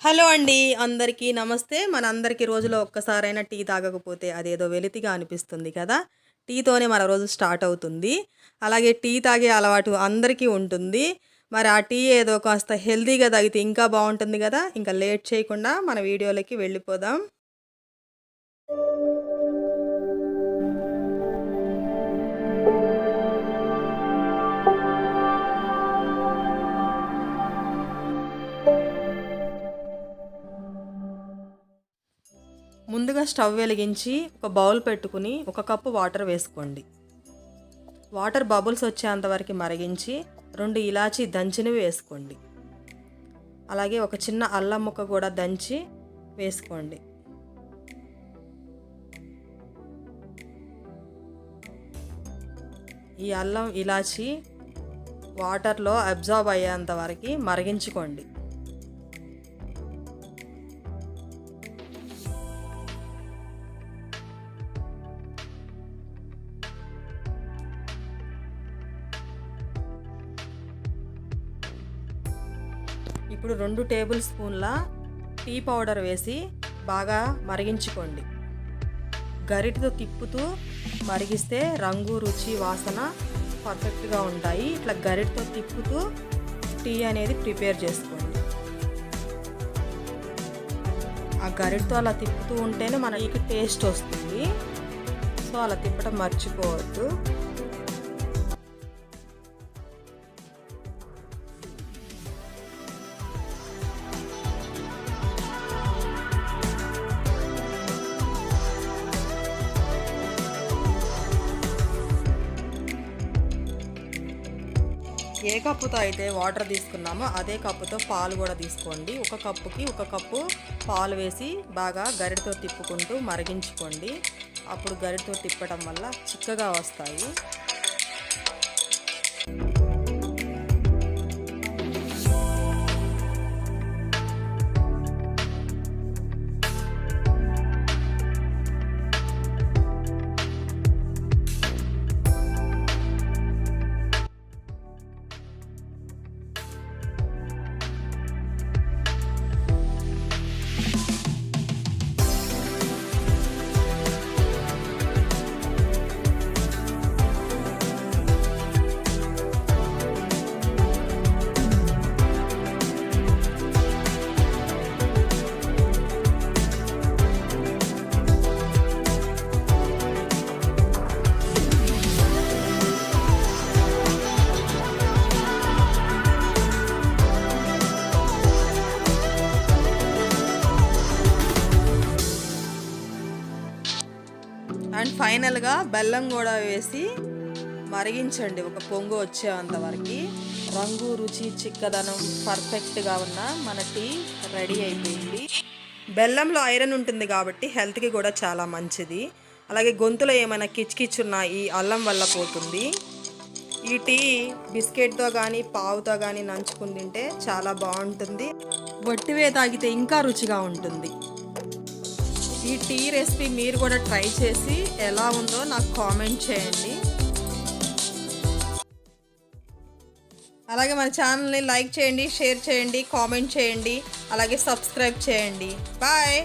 Hello అండి, అందరికీ నమస్తే. మనందరికీ రోజులో ఒక్కసారైనా టీ తాగకపోతే అదేదో వెలితిగా అనిపిస్తుంది కదా. టీతోనే మన రోజు స్టార్ట్ అవుతుంది. అలాగే టీ తాగే అలవాటు అందరికీ ఉంటుంది. మరి ఆ టీ ఏదో కాస్త హెల్తీగా తాగితే ఇంకా బాగుంటుంది కదా. ఇంకా లేట్ చేయకుండా మన వీడియోలోకి వెళ్ళిపోదాం. ముందుగా స్టవ్ వెలిగించి ఒక బౌల్ పెట్టుకుని 1 కప్పు వాటర్ వేసుకోండి. వాటర్ బబుల్స్ వచ్చేంతవరకు మరిగించి 2 ఇలాచీ దంచినవి వేసుకోండి. అలాగే ఒక చిన్న అల్లం ముక్క కూడా దంచి వేసుకోండి. ఈ అల్లం ఇలాచీ వాటర్లో అబ్జార్బ్ అయ్యేంత వరకు మరిగించుకోండి. ఇప్పుడు 2 టేబుల్ స్పూన్ల టీ పౌడర్ వేసి బాగా మరిగించుకోండి. గరిటెతో తిప్పుతూ మరిగిస్తే రంగు, రుచి, వాసన పర్ఫెక్ట్గా ఉంటాయి. ఇట్లా గరిటెతో తిప్పుతూ టీ అనేది ప్రిపేర్ చేసుకోండి. ఆ గరిటెతో అలా తిప్పుతూ ఉంటేనే మనకి టేస్ట్ వస్తుంది. సో అలా తిప్పడం మర్చిపోవద్దు. ఏ కప్పుతో అయితే వాటర్ తీసుకున్నామో అదే కప్పుతో పాలు కూడా తీసుకోండి. 1 కప్పుకి 1 కప్పు పాలు వేసి బాగా గరిటెతో తిప్పుకుంటూ మరిగించుకోండి. అప్పుడు గరిటెతో తిప్పడం వల్ల చిక్కగా వస్తాయి. అండ్ ఫైనల్గా బెల్లం కూడా వేసి మరిగించండి. ఒక పొంగు వచ్చేంత వరకు. రంగు, రుచి, చిక్కదనం పర్ఫెక్ట్గా ఉన్న మన టీ రెడీ అయిపోయింది. బెల్లంలో ఐరన్ ఉంటుంది కాబట్టి హెల్త్కి కూడా చాలా మంచిది. అలాగే గొంతులో ఏమైనా కిచ్కిచ్చున్నా ఈ అల్లం వల్ల పోతుంది. ఈ టీ బిస్కెట్తో కానీ పావుతో కానీ నంచుకుని తింటే చాలా బాగుంటుంది. వట్టివే తాగితే ఇంకా రుచిగా ఉంటుంది. ఈ టీ రెసిపీ మీరు కూడా ట్రై చేసి ఎలా ఉందో నాకు కామెంట్ చేయండి. అలాగే మన ఛానల్ని లైక్ చేయండి, షేర్ చేయండి, కామెంట్ చేయండి, అలాగే సబ్స్క్రైబ్ చేయండి. బాయ్.